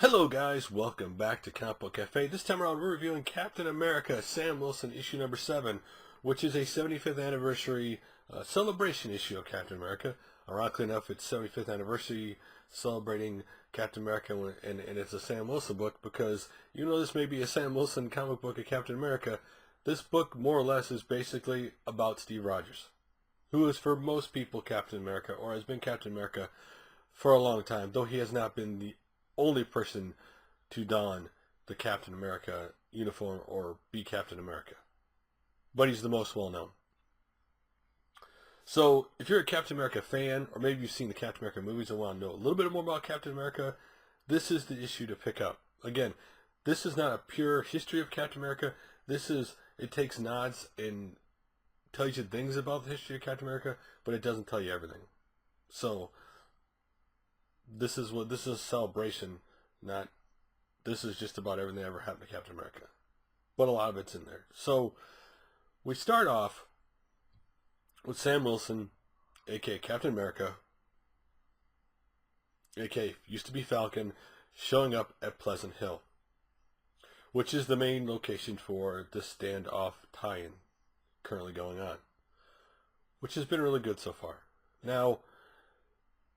Hello guys, welcome back to Comic Book Cafe. This time around we're reviewing Captain America, Sam Wilson, issue number 7, which is a 75th anniversary celebration issue of Captain America. Ironically enough, it's 75th anniversary celebrating Captain America, and it's a Sam Wilson book because even though this may be a Sam Wilson comic book of Captain America, this book more or less is basically about Steve Rogers, who is for most people Captain America, or has been Captain America for a long time, though he has not been the only person to don the Captain America uniform or be Captain America. But he's the most well known. So if you're a Captain America fan, or maybe you've seen the Captain America movies and want to know a little bit more about Captain America, this is the issue to pick up. Again, this is not a pure history of Captain America. It takes nods and tells you things about the history of Captain America, but it doesn't tell you everything. So this is a celebration, this is just about everything that ever happened to Captain America. But a lot of it's in there. So we start off with Sam Wilson, aka Captain America, aka used to be Falcon, showing up at Pleasant Hill, which is the main location for the Standoff tie-in currently going on, which has been really good so far. Now,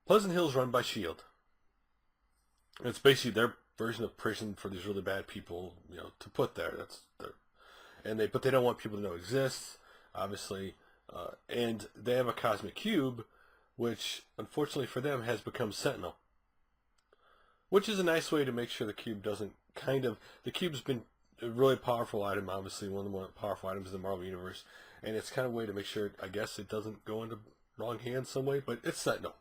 Pleasant Hill is run by S.h.i.e.l.D. It's basically their version of prison for these really bad people, to put there. But they don't want people to know it exists, obviously. And they have a cosmic cube, which unfortunately for them has become Sentinel, which is a nice way to make sure the cube doesn't the cube's been a really powerful item, obviously one of the more powerful items in the Marvel Universe, and it's kind of a way to make sure, I guess, it doesn't go into wrong hands some way, but it's Sentinel.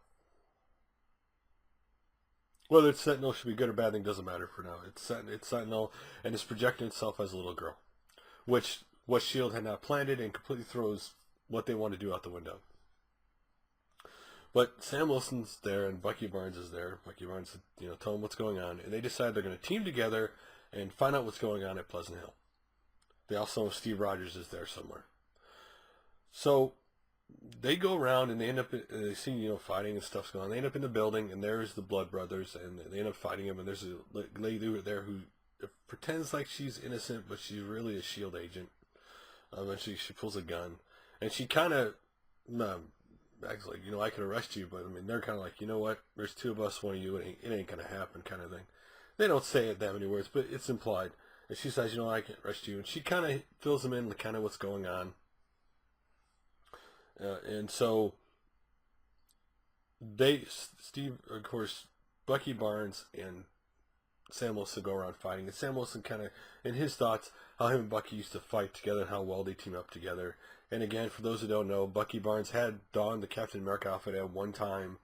Whether it's Sentinel should be good or bad thing doesn't matter for now. It's Sentinel, and it's projecting itself as a little girl, which what S.h.i.e.L.D. had not planned it and completely throws what they want to do out the window. But Sam Wilson's there and Bucky Barnes is there. Bucky Barnes, tell them what's going on, and they decide they're going to team together and find out what's going on at Pleasant Hill. They also know Steve Rogers is there somewhere. So they go around and they see, fighting and stuff's going on. They end up in the building, and there's the Blood Brothers, and they end up fighting him, and there's a lady there who pretends like she's innocent, but she's really a S.h.i.e.L.D. agent. Eventually she pulls a gun, and she kind of acts like, I can arrest you, but they're kind of like, you know what, there's two of us, one of you, it ain't going to happen kind of thing. They don't say it that many words, but it's implied. And she says, I can't arrest you, and she kind of fills them in kind of what's going on. And so of course, Bucky Barnes and Sam Wilson go around fighting, and Sam Wilson kind of, in his thoughts, how him and Bucky used to fight together and how well they team up together. And again, for those who don't know, Bucky Barnes had donned the Captain America outfit at one time,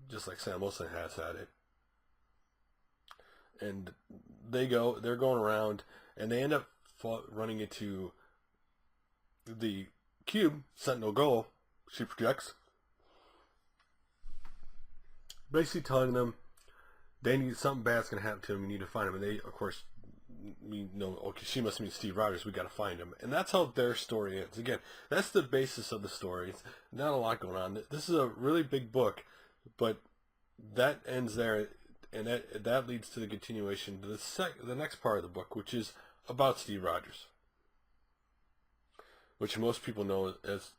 just like Sam Wilson has had it. And they're going around, and they end up running into the cube, Sentinel Girl, she projects, basically telling them something bad's going to happen to him, we need to find him. And they, of course, okay, she must mean Steve Rogers, we got to find him. And that's how their story ends. Again, that's the basis of the story. It's not a lot going on. This is a really big book, but that ends there, and that leads to the continuation to the next part of the book, which is about Steve Rogers, which most people know as,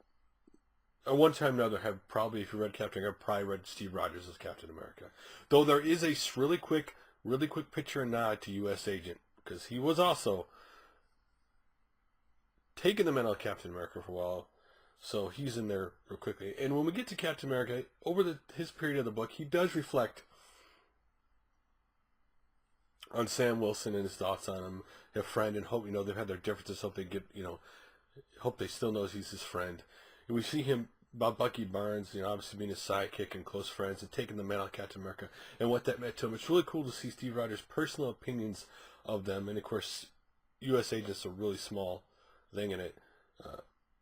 at one time or another, have probably, if you read Captain America, probably read Steve Rogers as Captain America. Though there is a really quick picture and nod to U.S. Agent, because he was also taking the mantle of Captain America for a while, so he's in there real quickly. And when we get to Captain America, over his period of the book, he does reflect on Sam Wilson and his thoughts on him, a friend, and hope, they've had their differences, hope they get, hope they still knows he's his friend. And we see him about Bucky Barnes, obviously being his sidekick and close friends, and taking the mantle of Captain America and what that meant to him. It's really cool to see Steve Rogers' personal opinions of them, and of course, U.S. Agent's a really small thing in it.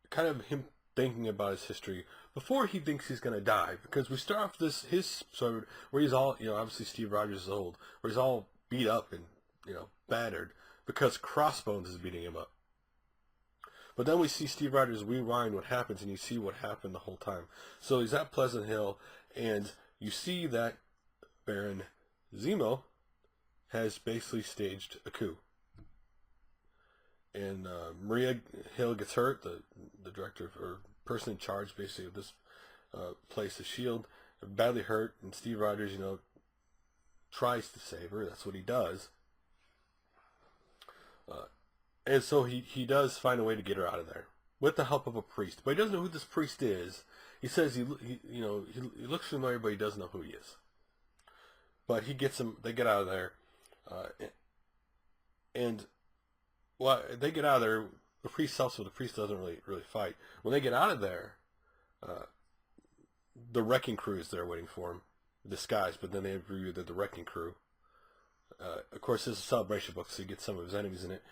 Kind of him thinking about his history before he thinks he's going to die, because we start off his story where he's all, obviously Steve Rogers is old, where he's all beat up and, battered because Crossbones is beating him up. But then we see Steve Rogers rewind what happens, and you see what happened the whole time. So he's at Pleasant Hill, and you see that Baron Zemo has basically staged a coup. And Maria Hill gets hurt, the director or person in charge basically of this place, S.h.i.e.l.D., badly hurt, and Steve Rogers, tries to save her. That's what he does. And so he does find a way to get her out of there with the help of a priest. But he doesn't know who this priest is. He says he looks familiar, but he doesn't know who he is. But he gets him. They get out of there, and well, they get out of there. The priest helps, but the priest doesn't really fight. When they get out of there, the wrecking crew is there waiting for him, disguised. But then they reveal that the wrecking crew. Of course, this is a celebration book, so you get some of his enemies in it.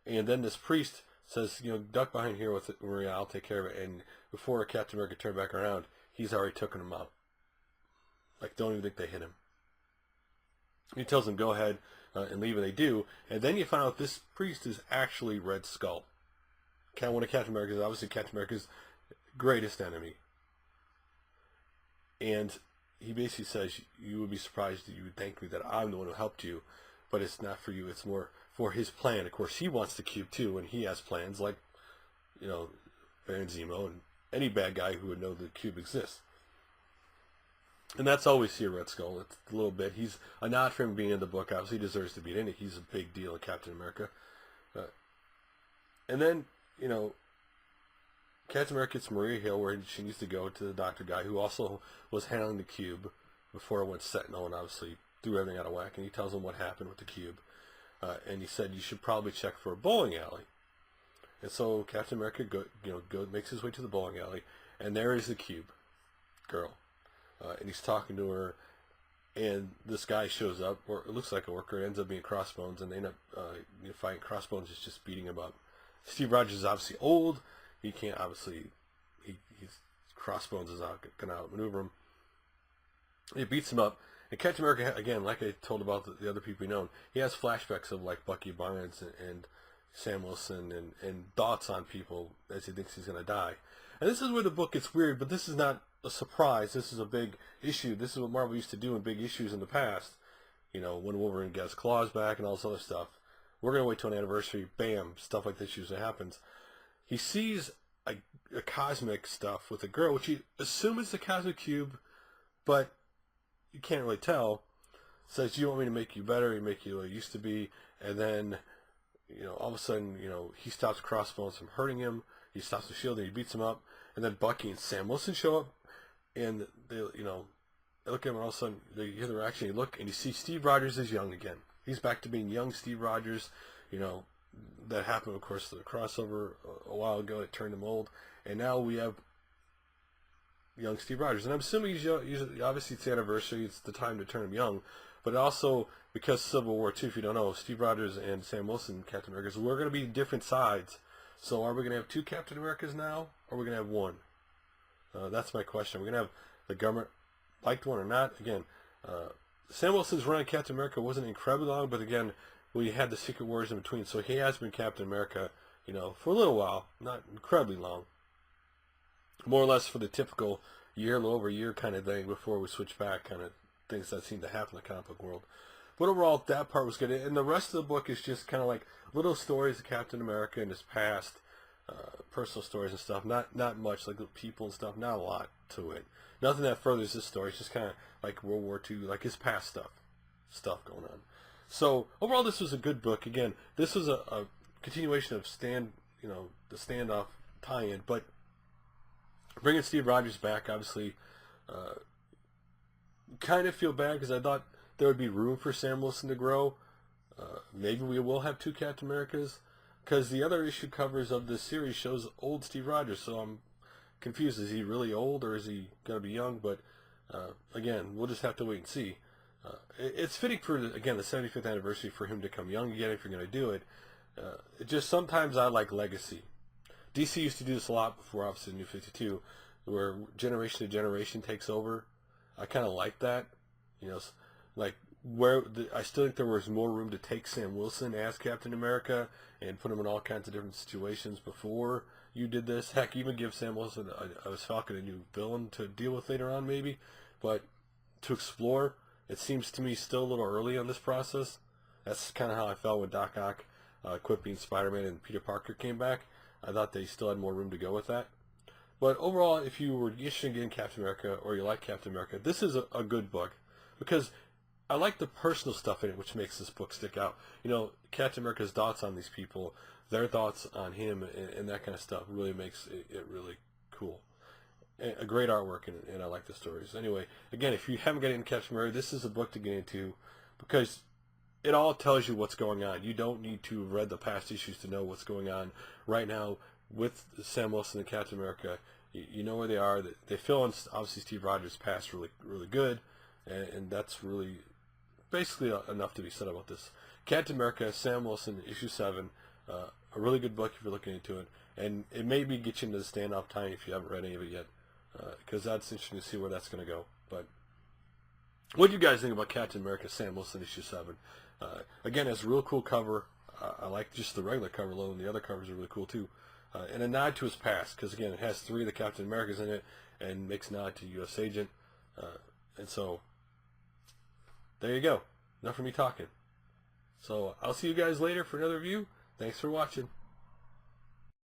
And then this priest says, duck behind here with it, Maria, I'll take care of it. And before Captain America turned back around, he's already taken him out. Like, don't even think they hit him. He tells them, go ahead and leave, and they do. And then you find out this priest is actually Red Skull. One of Captain America's, obviously Captain America's greatest enemy. And he basically says, you would be surprised that you would thank me that I'm the one who helped you, but it's not for you, it's more for his plan. Of course, he wants the cube too, and he has plans like, Baron Zemo and any bad guy who would know the cube exists. And that's all we see of Red Skull. It's a little bit. He's a nod for him being in the book. Obviously, he deserves to be in it. He's a big deal in Captain America. And then, Captain America gets Maria Hill where she needs to go to the doctor guy who also was handling the cube before it went Sentinel and obviously threw everything out of whack. And he tells him what happened with the cube. And he said, you should probably check for a bowling alley. And so Captain America makes his way to the bowling alley. And there is the cube girl. And he's talking to her, and this guy shows up, or it looks like a worker, ends up being Crossbones, and they end up fighting. Crossbones is just beating him up. Steve Rogers is obviously old. He can't, obviously, he's Crossbones is not going to outmaneuver him. He beats him up, and Captain America, again, like I told about the other people we know, he has flashbacks of, like, Bucky Barnes and Sam Wilson and thoughts on people as he thinks he's going to die. And this is where the book gets weird, but this is not a surprise. This is a big issue. This is what Marvel used to do in big issues in the past. When Wolverine gets claws back and all this other stuff. We're going to wait till an anniversary. Bam. Stuff like this usually happens. He sees a cosmic stuff with a girl, which you assume is the cosmic cube, but you can't really tell. Says, you want me to make you better, you make you what you used to be. And then, all of a sudden, he stops Crossbones from hurting him. He stops the shield and he beats him up. And then Bucky and Sam Wilson show up. And they look at him, and all of a sudden they hear the reaction. You look, and you see Steve Rogers is young again. He's back to being young Steve Rogers. That happened, of course, the crossover a while ago. It turned him old, and now we have young Steve Rogers. And I'm assuming he's obviously it's the anniversary. It's the time to turn him young, but also because Civil War II, if you don't know, Steve Rogers and Sam Wilson, Captain Americas, we're going to be different sides. So are we going to have two Captain Americas now, or are we going to have one? That's my question. We're going to have the government liked one or not. Again, Sam Wilson's run on Captain America wasn't incredibly long, but again, we had the Secret Wars in between. So he has been Captain America, for a little while, not incredibly long. More or less for the typical year, a little over a year kind of thing before we switch back, kind of things that seem to happen in the comic book world. But overall, that part was good. And the rest of the book is just kind of like little stories of Captain America and his past, personal stories and stuff. Not much, like the people and stuff. Not a lot to it. Nothing that furthers this story. It's just kind of like World War II, like his past stuff going on. So overall, this was a good book. Again, this was a continuation of the Standoff tie-in, but bringing Steve Rogers back, obviously, kind of feel bad because I thought there would be room for Sam Wilson to grow. Maybe we will have two Captain Americas, because the other issue covers of this series shows old Steve Rogers, so I'm confused. Is he really old, or is he going to be young? But again, we'll just have to wait and see. It's fitting for, again, the 75th anniversary for him to come young again if you're going to do it. It just sometimes I like legacy. DC used to do this a lot before, obviously, New 52, where generation to generation takes over. I kind of like that. Like I still think there was more room to take Sam Wilson as Captain America and put him in all kinds of different situations before you did this. Heck, even give Sam Wilson as Falcon a new villain to deal with later on, maybe. But to explore, It seems to me still a little early on this process. That's kind of how I felt when Doc Ock quit being Spider-Man and Peter Parker came back. I thought they still had more room to go with that. But overall, if you were interested in getting Captain America, or you like Captain America, this is a good book, because I like the personal stuff in it, which makes this book stick out. You know, Captain America's thoughts on these people, their thoughts on him, and that kind of stuff really makes it really cool. A great artwork, and I like the stories. Anyway, again, if you haven't got into Captain America, this is a book to get into, because it all tells you what's going on. You don't need to have read the past issues to know what's going on right now with Sam Wilson and Captain America. You know where they are. They fill in, obviously, Steve Rogers' past really, really good, and that's really basically enough to be said about this. Captain America, Sam Wilson, issue 7, a really good book if you're looking into it, and it maybe get you into the Standoff tie if you haven't read any of it yet, because that's interesting to see where that's going to go. But what do you guys think about Captain America, Sam Wilson, issue 7? Again, it's a real cool cover. I like just the regular cover alone. The other covers are really cool too. And a nod to his past, because again, it has 3 of the Captain Americas in it, and makes a nod to U.S. Agent. And so, there you go. Enough of me talking. So, I'll see you guys later for another review. Thanks for watching.